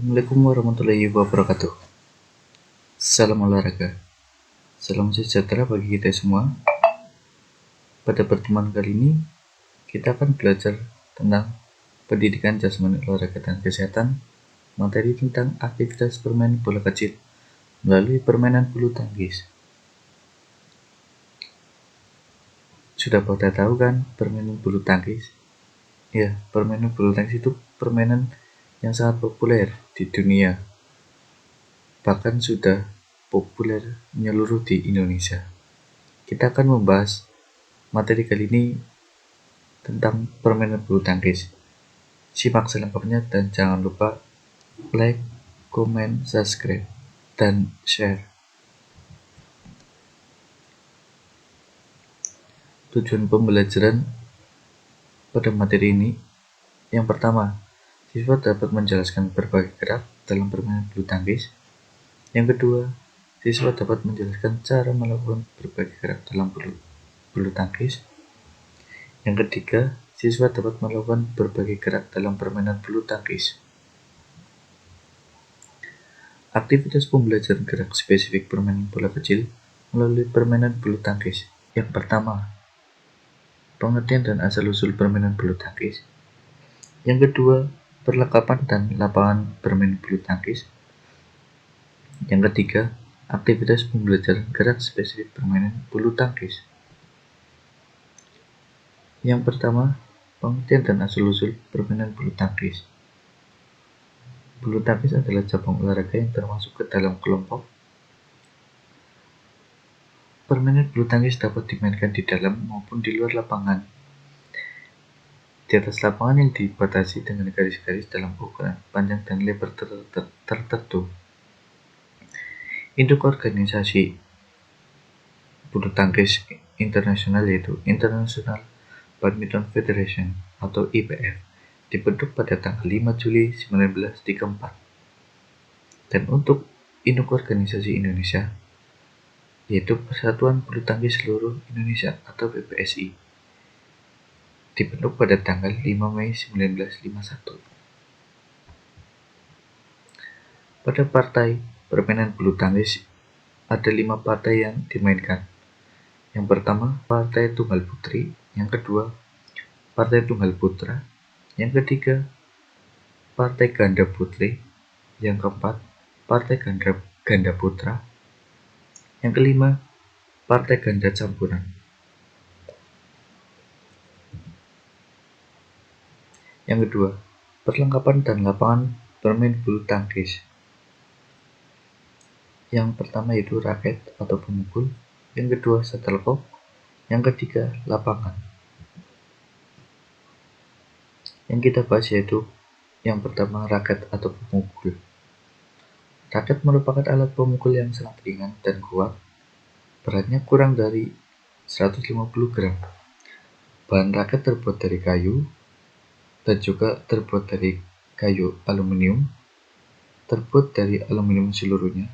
Assalamualaikum warahmatullahi wabarakatuh. Salam olahraga. Salam sejahtera bagi kita semua. Pada pertemuan kali ini, kita akan belajar tentang pendidikan jasmani, olahraga, dan kesehatan, materi tentang aktivitas bermain bola kecil melalui permainan bulu tangkis. Sudah pada tahu kan permainan bulu tangkis? Ya, permainan bulu tangkis itu permainan yang sangat populer di dunia. Bahkan sudah populer menyeluruh di Indonesia. Kita akan membahas materi kali ini tentang permainan bulu tangkis. Simak selengkapnya dan jangan lupa like, comment, subscribe, dan share. Tujuan pembelajaran pada materi ini, yang pertama, siswa dapat menjelaskan berbagai gerak dalam permainan bulu tangkis. Yang kedua, siswa dapat menjelaskan cara melakukan berbagai gerak dalam bulu tangkis. Yang ketiga, siswa dapat melakukan berbagai gerak dalam permainan bulu tangkis. Aktivitas pembelajaran gerak spesifik permainan bola kecil melalui permainan bulu tangkis. Yang pertama, pengertian dan asal-usul permainan bulu tangkis. Yang kedua, perlengkapan dan lapangan bermain bulu tangkis. Yang ketiga, aktivitas pembelajaran gerak spesifik permainan bulu tangkis. Yang pertama, pengertian dan asal-usul permainan bulu tangkis. Bulu tangkis adalah cabang olahraga yang termasuk ke dalam kelompok. Permainan bulu tangkis dapat dimainkan di dalam maupun di luar lapangan. Di atas lapangan yang dibatasi dengan garis-garis dalam ukuran panjang dan lebar tertentu. Induk organisasi bulu tangkis internasional yaitu International Badminton Federation atau IBF dibentuk pada tanggal 5 Juli 1934. Dan untuk induk organisasi Indonesia yaitu Persatuan Bulu Tangkis Seluruh Indonesia atau PBSI dibentuk pada tanggal 5 Mei 1951. Pada partai permainan bulu tangkis ada 5 partai yang dimainkan. Yang pertama, partai tunggal putri. Yang kedua, partai tunggal putra. Yang ketiga, partai ganda putri. Yang keempat, partai ganda putra. Yang kelima, partai ganda campuran. Yang kedua, perlengkapan dan lapangan bermain bulu tangkis. Yang pertama yaitu raket atau pemukul. Yang kedua, shuttlecock. Yang ketiga, lapangan. Yang kita bahas yaitu yang pertama, raket atau pemukul. Raket merupakan alat pemukul yang sangat ringan dan kuat. Beratnya kurang dari 150 gram. Bahan raket terbuat dari kayu dan juga terbuat dari kayu aluminium, terbuat dari aluminium seluruhnya,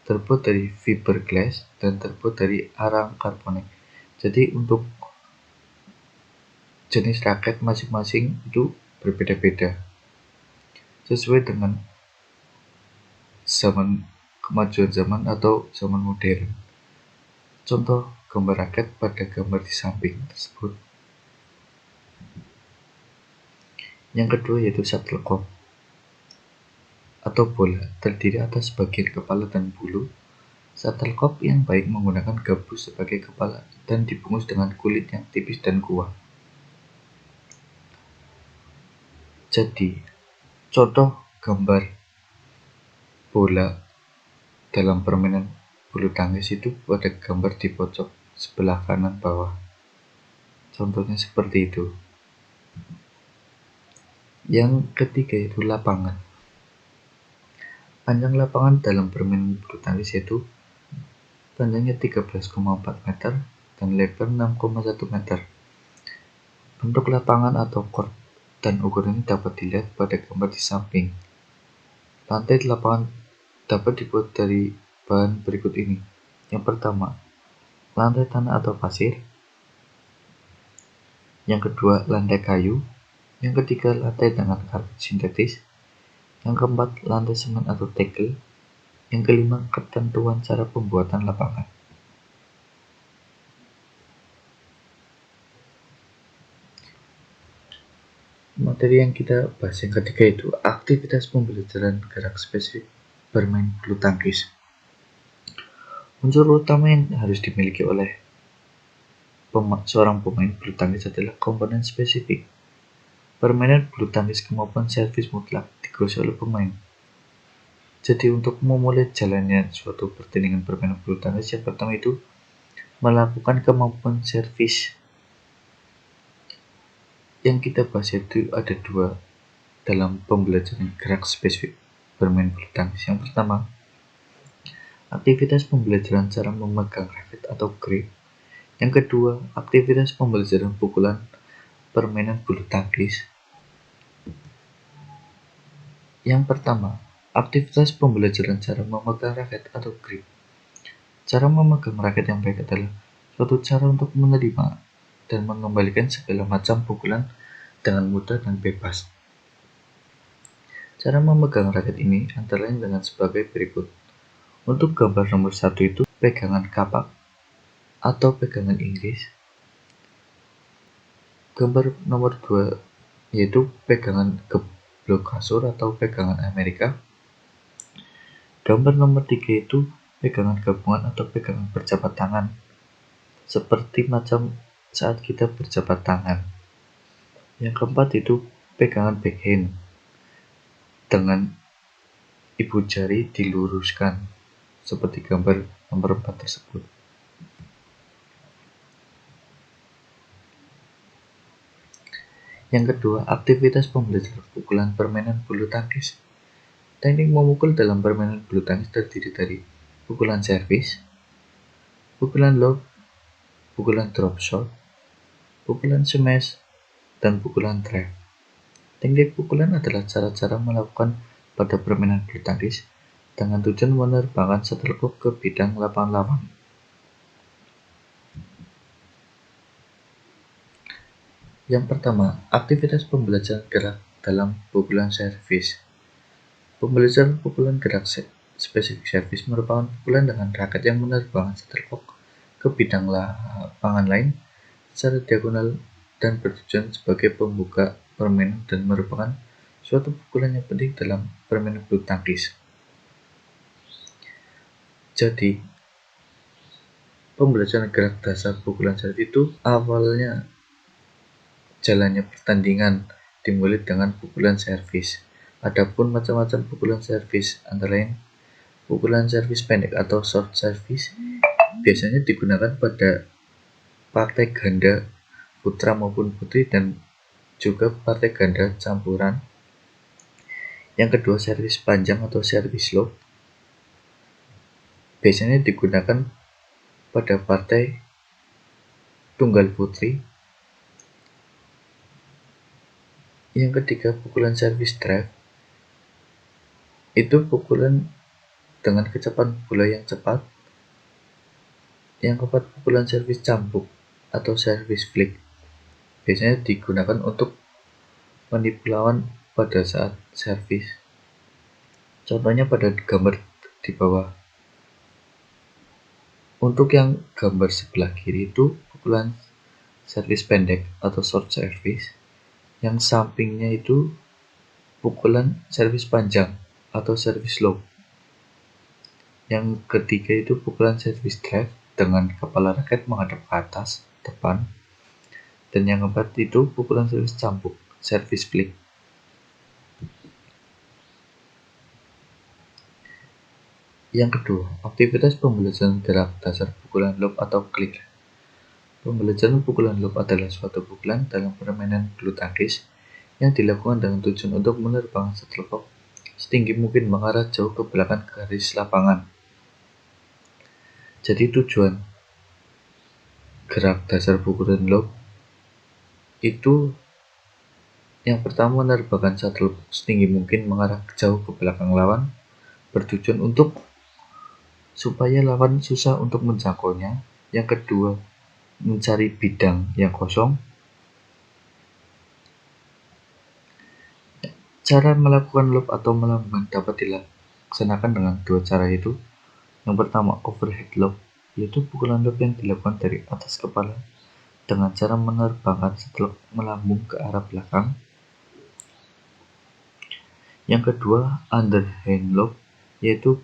terbuat dari fiberglass, dan terbuat dari arang karbonat. Jadi untuk jenis raket masing-masing itu berbeda-beda sesuai dengan kemajuan zaman atau zaman modern. Contoh gambar raket pada gambar di samping tersebut. Yang kedua yaitu shuttlecock atau bola, terdiri atas bagian kepala dan bulu. Shuttlecock yang baik menggunakan gabus sebagai kepala dan dibungkus dengan kulit yang tipis dan kuat. Jadi, contoh gambar bola dalam permainan bulu tangkis itu pada gambar di pojok sebelah kanan bawah. Contohnya seperti itu. Yang ketiga itu lapangan. Panjang lapangan dalam permainan bulu tangkis yaitu panjangnya 13,4 meter dan lebar 6,1 meter. Bentuk lapangan atau court dan ukuran ini dapat dilihat pada gambar di samping. Lantai lapangan dapat dibuat dari bahan berikut ini. Yang pertama, lantai tanah atau pasir. Yang kedua, lantai kayu. Yang ketiga, lantai dengan karpet sintetis. Yang keempat, lantai semen atau tegel. Yang kelima, ketentuan cara pembuatan lapangan. Materi yang kita bahas yang ketiga itu aktivitas pembelajaran gerak spesifik bermain bulu tangkis. Unsur utama yang harus dimiliki oleh seorang pemain bulu tangkis adalah komponen spesifik. Permainan bulu tangkis kemampuan servis mutlak dikuasai oleh pemain. Jadi untuk memulai jalannya suatu pertandingan permainan bulu tangkis, yang pertama itu melakukan kemampuan servis. Yang kita bahas itu ada dua dalam pembelajaran gerak spesifik bermain bulu tangkis. Yang pertama, aktivitas pembelajaran cara memegang raket atau grip. Yang kedua, aktivitas pembelajaran pukulan permainan bulu tangkis. Yang pertama, aktivitas pembelajaran cara memegang raket atau grip. Cara memegang raket yang baik adalah suatu cara untuk menerima dan mengembalikan segala macam pukulan dengan mudah dan bebas. Cara memegang raket ini antara lain dengan sebagai berikut. Untuk gambar nomor 1 itu pegangan kapak atau pegangan Inggris. Gambar nomor 2 yaitu pegangan geblok kasur atau pegangan Amerika. Gambar nomor 3 itu pegangan gabungan atau pegangan berjabat tangan. Seperti macam saat kita berjabat tangan. Yang keempat itu pegangan backhand dengan ibu jari diluruskan seperti gambar nomor 4 tersebut. Yang kedua, aktivitas pembelajaran pukulan permainan bulu tangkis. Teknik memukul dalam permainan bulu tangkis terdiri dari pukulan servis, pukulan lob, pukulan drop shot, pukulan smash, dan pukulan drive. Teknik pukulan adalah cara-cara melakukan pada permainan bulu tangkis dengan tujuan menerbangkan shuttlecock ke bidang lapangan lawan. Yang pertama, aktivitas pembelajaran gerak dalam pukulan servis. Pembelajaran pukulan gerak spesifik servis merupakan pukulan dengan raket yang menerbangkan shuttlecock ke bidang lapangan lain secara diagonal dan bertujuan sebagai pembuka permainan dan merupakan suatu pukulan yang penting dalam permainan bulu tangkis. Jadi, pembelajaran gerak dasar pukulan servis itu awalnya jalannya pertandingan dimulai dengan pukulan servis. Adapun macam-macam pukulan servis antara lain pukulan servis pendek atau short service biasanya digunakan pada partai ganda putra maupun putri dan juga partai ganda campuran. Yang kedua, servis panjang atau servis lob biasanya digunakan pada partai tunggal putri. Yang ketiga, pukulan servis drive itu pukulan dengan kecepatan bola yang cepat. Yang keempat, pukulan servis cambuk atau servis flick biasanya digunakan untuk menipu lawan pada saat servis. Contohnya pada gambar di bawah. Untuk yang gambar sebelah kiri itu pukulan servis pendek atau short service. Yang sampingnya itu pukulan servis panjang atau servis lob. Yang ketiga itu pukulan servis drive dengan kepala raket menghadap ke atas, depan. Dan yang keempat itu pukulan servis cambuk, servis flick. Yang kedua, aktivitas pembelajaran gerak dasar pukulan lob atau clear. Pembelajaran pukulan lob adalah suatu pukulan dalam permainan bulu tangkis yang dilakukan dengan tujuan untuk menerbangkan shuttlecock setinggi mungkin mengarah jauh ke belakang garis lapangan. Jadi tujuan gerak dasar pukulan lob itu yang pertama menerbangkan shuttlecock setinggi mungkin mengarah jauh ke belakang lawan, bertujuan untuk supaya lawan susah untuk menjangkaunya. Yang kedua, mencari bidang yang kosong. Cara melakukan loop atau melambung dapat dilaksanakan dengan dua cara itu. Yang pertama, overhead loop, yaitu pukulan loop yang dilakukan dari atas kepala dengan cara menerbangkan setelah melambung ke arah belakang. Yang kedua, underhand loop, yaitu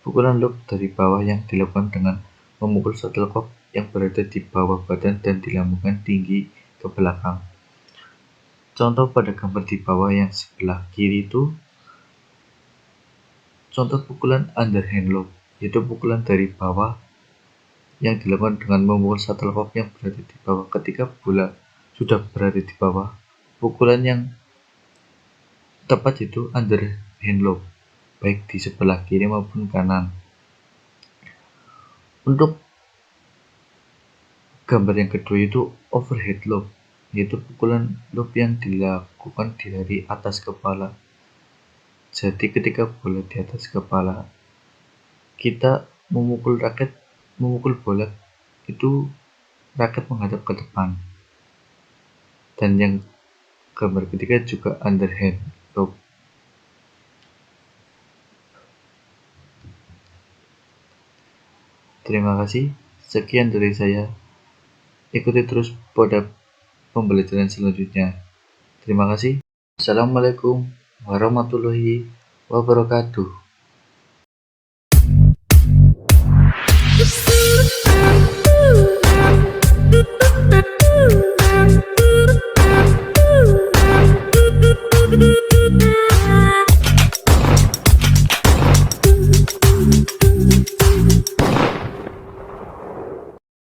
pukulan loop dari bawah yang dilakukan dengan memukul shuttlecock yang berada di bawah badan dan dilambungkan tinggi ke belakang. Contoh pada gambar di bawah yang sebelah kiri itu contoh pukulan underhand loop, yaitu pukulan dari bawah yang dilakukan dengan memukul shuttlecock yang berada di bawah. Ketika bola sudah berada di bawah, pukulan yang tepat itu underhand loop, baik di sebelah kiri maupun kanan. Untuk gambar yang kedua itu overhead loop, yaitu pukulan loop yang dilakukan dari atas kepala. Jadi ketika bola di atas kepala, kita memukul bola itu raket menghadap ke depan. Dan yang gambar ketiga juga underhand loop. Terima kasih, sekian dari saya. Ikuti terus pada pembelajaran selanjutnya. Terima kasih. Assalamualaikum warahmatullahi wabarakatuh.